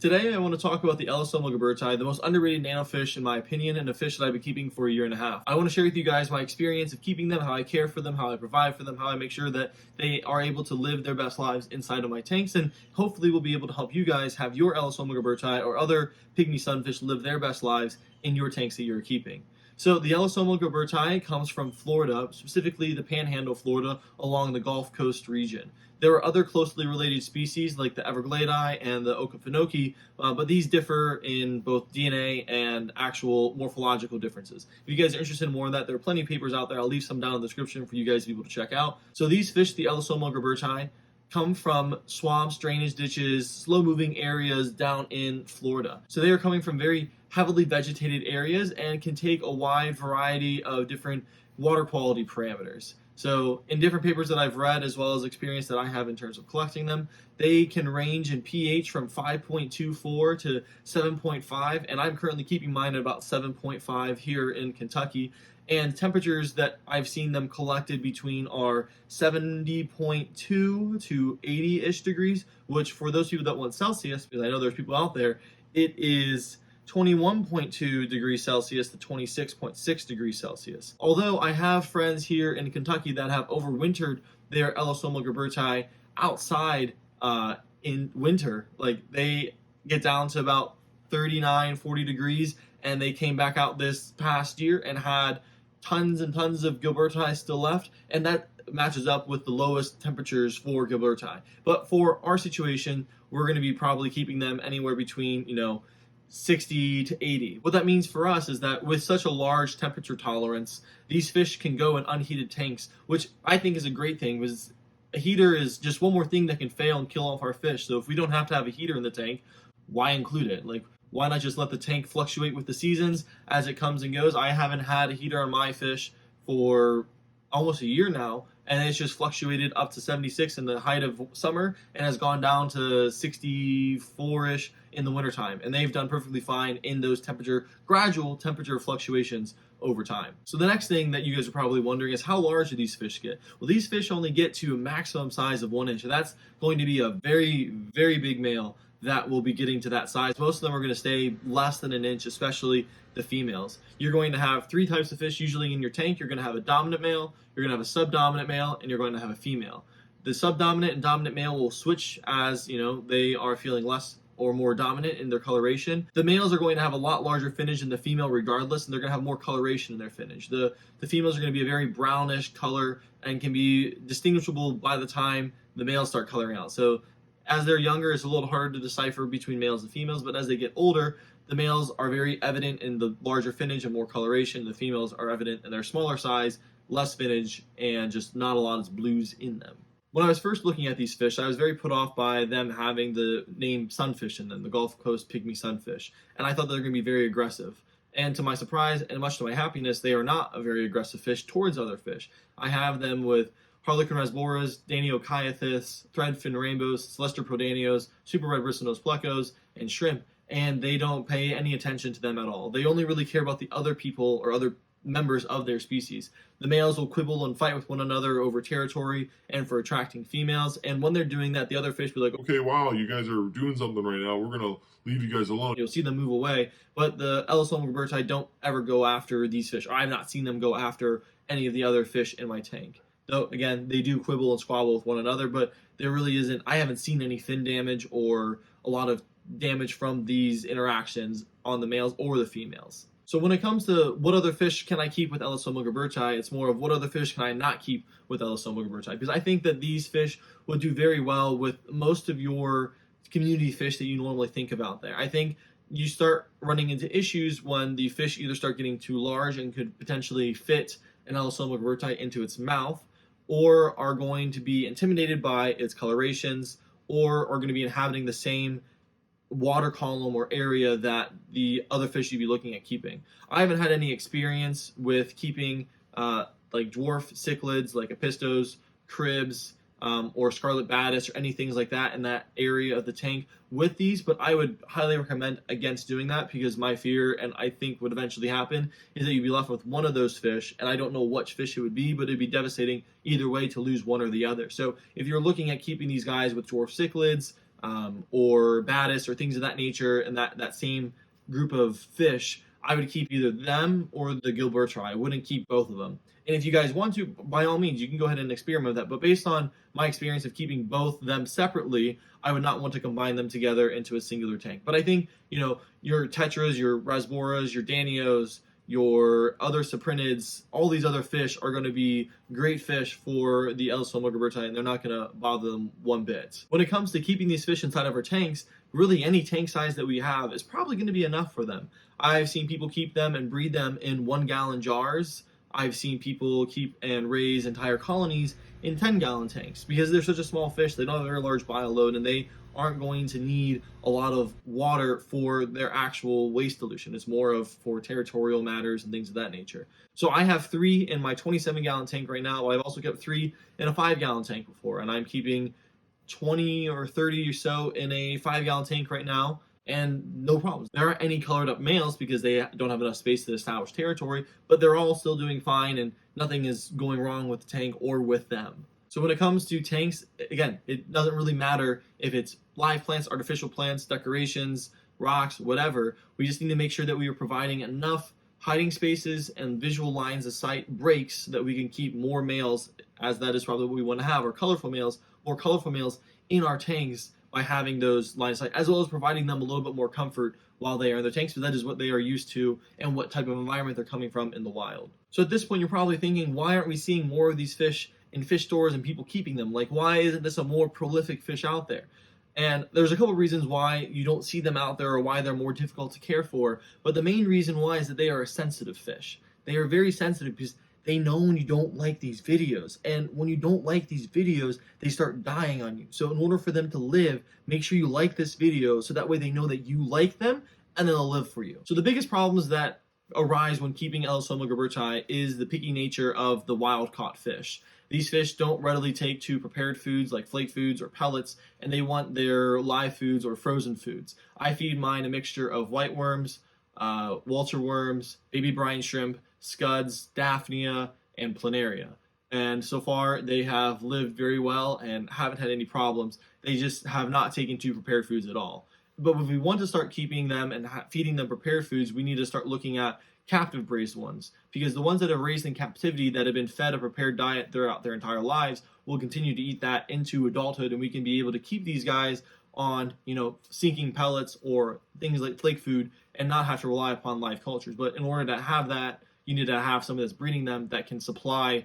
Today I want to talk about the Elassoma Gilberti, the most underrated nano fish in my opinion, and a fish that I've been keeping for a year and a half. I want to share with you guys my experience of keeping them, how I care for them, how I provide for them, how I make sure that they are able to live their best lives inside of my tanks, and hopefully we'll be able to help you guys have your Elassoma Gilberti or other pygmy sunfish live their best lives in your tanks that you're keeping. So the Elassoma Gilberti comes from Florida, specifically the Panhandle, Florida, along the Gulf Coast region. There are other closely related species like the Evergladi and the Okefenokee, but these differ in both DNA and actual morphological differences. If you guys are interested in more of that, there are plenty of papers out there. I'll leave some down in the description for you guys to be able to check out. So these fish, the Elassoma Gilberti, come from swamps, drainage ditches, slow-moving areas down in Florida. So they are coming from very heavily vegetated areas and can take a wide variety of different water quality parameters. So in different papers that I've read, as well as experience that I have in terms of collecting them, they can range in pH from 5.24 to 7.5, and I'm currently keeping mine at about 7.5 here in Kentucky. And temperatures that I've seen them collected between are 70.2 to 80-ish degrees, which for those people that want Celsius, because I know there's people out there, it is 21.2 degrees Celsius to 26.6 degrees Celsius. Although I have friends here in Kentucky that have overwintered their Elassoma Gilberti outside in winter, like they get down to about 39, 40 degrees, and they came back out this past year and had tons and tons of Gilberti still left, and that matches up with the lowest temperatures for Gilberti. But for our situation, we're going to be probably keeping them anywhere between, 60 to 80. What that means for us is that with such a large temperature tolerance, these fish can go in unheated tanks, which I think is a great thing, because a heater is just one more thing that can fail and kill off our fish. So if we don't have to have a heater in the tank, why include it? Like, why not just let the tank fluctuate with the seasons as it comes and goes? I haven't had a heater on my fish for almost a year now, and it's just fluctuated up to 76 in the height of summer and has gone down to 64-ish in the wintertime. And they've done perfectly fine in those gradual temperature fluctuations over time. So the next thing that you guys are probably wondering is, how large do these fish get? Well, these fish only get to a maximum size of 1 inch, and that's going to be a very, very big male that will be getting to that size. Most of them are going to stay less than an inch, especially the females. You're going to have 3 types of fish usually in your tank. You're going to have a dominant male, you're going to have a subdominant male, and you're going to have a female. The subdominant and dominant male will switch as, they are feeling less or more dominant in their coloration. The males are going to have a lot larger finnage than the female regardless, and they're going to have more coloration in their finnage. The females are going to be a very brownish color and can be distinguishable by the time the males start coloring out. So as they're younger, it's a little harder to decipher between males and females, but as they get older, the males are very evident in the larger finnage and more coloration. The females are evident in their smaller size, less finnage, and just not a lot of blues in them. When I was first looking at these fish, I was very put off by them having the name sunfish in them, the Gulf Coast Pygmy Sunfish, and I thought they were going to be very aggressive. And to my surprise, and much to my happiness, they are not a very aggressive fish towards other fish. I have them with Harlequin rasboras, Daniocayathis, threadfin rainbows, Celestia prodanios, super red bristlenose plecos, and shrimp, and they don't pay any attention to them at all. They only really care about the other people or other members of their species. The males will quibble and fight with one another over territory and for attracting females, and when they're doing that, the other fish will be like, okay, wow, you guys are doing something right now, we're gonna leave you guys alone. You'll see them move away, but the Elassoma Gilberti don't ever go after these fish, or I've not seen them go after any of the other fish in my tank. Though, again, they do quibble and squabble with one another, but there really isn't, I haven't seen any fin damage or a lot of damage from these interactions on the males or the females. So when it comes to what other fish can I keep with Elassoma Gilberti, it's more of what other fish can I not keep with Elassoma Gilberti, because I think that these fish would do very well with most of your community fish that you normally think about there. I think you start running into issues when the fish either start getting too large and could potentially fit an Elassoma Gilberti into its mouth, or are going to be intimidated by its colorations, or are going to be inhabiting the same water column or area that the other fish you'd be looking at keeping. I haven't had any experience with keeping like dwarf cichlids like apistos, cribs, or scarlet batis or any things like that in that area of the tank with these, but I would highly recommend against doing that, because my fear, and I think would eventually happen, is that you'd be left with one of those fish, and I don't know which fish it would be, but it'd be devastating either way to lose one or the other. So if you're looking at keeping these guys with dwarf cichlids, or Batis or things of that nature, and that same group of fish, I would keep either them or the Gilberti. I wouldn't keep both of them. And if you guys want to, by all means, you can go ahead and experiment with that. But based on my experience of keeping both them separately, I would not want to combine them together into a singular tank. But I think, your tetras, your rasboras, your danios, your other cyprinids, all these other fish are going to be great fish for the Elassoma Gilberti, and they're not going to bother them one bit. When it comes to keeping these fish inside of our tanks, really any tank size that we have is probably going to be enough for them. I've seen people keep them and breed them in 1-gallon jars. I've seen people keep and raise entire colonies in 10-gallon tanks because they're such a small fish. They don't have a very large bio load, and they aren't going to need a lot of water for their actual waste dilution. It's more of for territorial matters and things of that nature. So I have 3 in my 27-gallon tank right now. I've also kept 3 in a 5-gallon tank before, and I'm keeping 20 or 30 or so in a 5-gallon tank right now, and no problems. There aren't any colored up males because they don't have enough space to establish territory, but they're all still doing fine, and nothing is going wrong with the tank or with them. So when it comes to tanks, again, it doesn't really matter if it's live plants, artificial plants, decorations, rocks, whatever. We just need to make sure that we are providing enough hiding spaces and visual lines of sight breaks so that we can keep more males, as that is probably what we want to have, or colorful males in our tanks by having those lines of sight, as well as providing them a little bit more comfort while they are in their tanks, because that is what they are used to and what type of environment they're coming from in the wild. So at this point, you're probably thinking, why aren't we seeing more of these fish in fish stores and people keeping them? Like, why isn't this a more prolific fish out there? And there's a couple of reasons why you don't see them out there or why they're more difficult to care for. But the main reason why is that they are a sensitive fish. They are very sensitive because they know when you don't like these videos. And when you don't like these videos, they start dying on you. So in order for them to live, make sure you like this video so that way they know that you like them and then they'll live for you. So the biggest problems that arise when keeping Elassoma Gilberti is the picky nature of the wild caught fish. These fish don't readily take to prepared foods like flake foods or pellets, and they want their live foods or frozen foods. I feed mine a mixture of white worms, Walter worms, baby brine shrimp, scuds, daphnia, and planaria. And so far, they have lived very well and haven't had any problems. They just have not taken to prepared foods at all. But if we want to start keeping them and feeding them prepared foods, we need to start looking at captive raised ones, because the ones that are raised in captivity that have been fed a prepared diet throughout their entire lives will continue to eat that into adulthood, and we can be able to keep these guys on, sinking pellets or things like flake food and not have to rely upon live cultures. But in order to have that, you need to have someone that's breeding them that can supply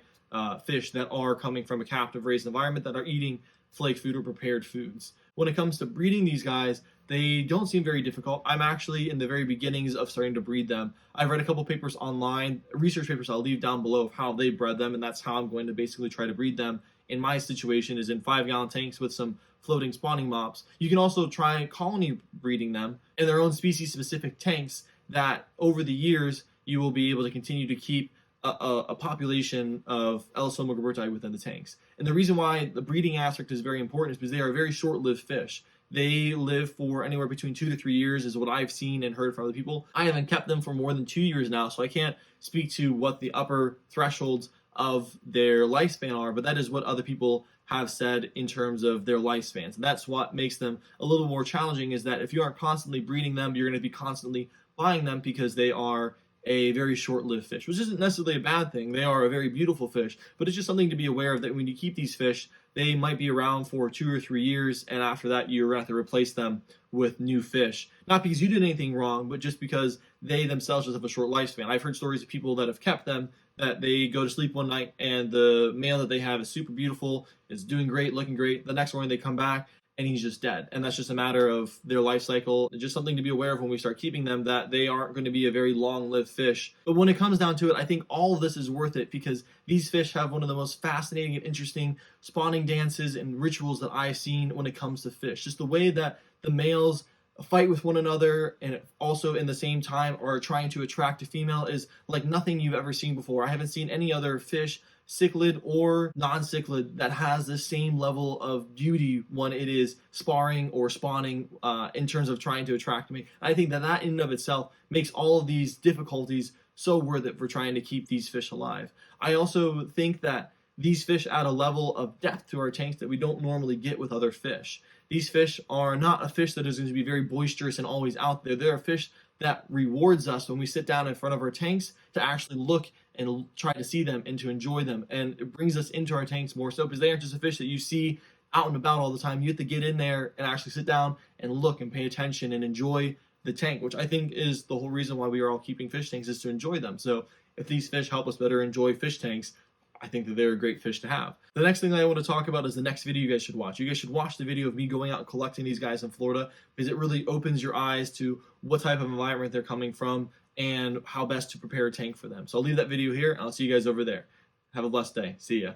fish that are coming from a captive raised environment that are eating flake food or prepared foods. When it comes to breeding these guys, they don't seem very difficult. I'm actually in the very beginnings of starting to breed them. I've read a couple papers online, research papers I'll leave down below of how they bred them, and that's how I'm going to basically try to breed them. In my situation is in 5-gallon tanks with some floating spawning mops. You can also try colony breeding them in their own species-specific tanks that over the years you will be able to continue to keep a population of Elassoma Gilberti within the tanks. And the reason why the breeding aspect is very important is because they are very short-lived fish. They live for anywhere between 2 to 3 years is what I've seen and heard from other people. I haven't kept them for more than 2 years now, so I can't speak to what the upper thresholds of their lifespan are, but that is what other people have said in terms of their lifespans. And that's what makes them a little more challenging, is that if you aren't constantly breeding them, you're going to be constantly buying them because they are a very short-lived fish, which isn't necessarily a bad thing. They are a very beautiful fish, but it's just something to be aware of, that when you keep these fish, they might be around for 2 or 3 years, and after that, you're going to have to replace them with new fish. Not because you did anything wrong, but just because they themselves just have a short lifespan. I've heard stories of people that have kept them, that they go to sleep one night, and the male that they have is super beautiful, is doing great, looking great. The next morning, they come back, and he's just dead. And that's just a matter of their life cycle. It's just something to be aware of when we start keeping them, that they aren't going to be a very long-lived fish. But when it comes down to it, I think all of this is worth it, because these fish have one of the most fascinating and interesting spawning dances and rituals that I've seen when it comes to fish. Just the way that the males fight with one another and also in the same time are trying to attract a female is like nothing you've ever seen before. I haven't seen any other fish, cichlid or non-cichlid, that has the same level of beauty when it is sparring or spawning in terms of trying to attract me. I think that in and of itself makes all of these difficulties so worth it for trying to keep these fish alive. I also think that these fish add a level of depth to our tanks that we don't normally get with other fish. these fish are not a fish that is going to be very boisterous and always out there. They're a fish that rewards us when we sit down in front of our tanks to actually look and try to see them and to enjoy them. And it brings us into our tanks more so, because they aren't just a fish that you see out and about all the time. You have to get in there and actually sit down and look and pay attention and enjoy the tank, which I think is the whole reason why we are all keeping fish tanks, is to enjoy them. So if these fish help us better enjoy fish tanks, I think that they're a great fish to have. The next thing that I want to talk about is the next video you guys should watch. You guys should watch the video of me going out and collecting these guys in Florida, because it really opens your eyes to what type of environment they're coming from and how best to prepare a tank for them. So I'll leave that video here, and I'll see you guys over there. Have a blessed day. See ya.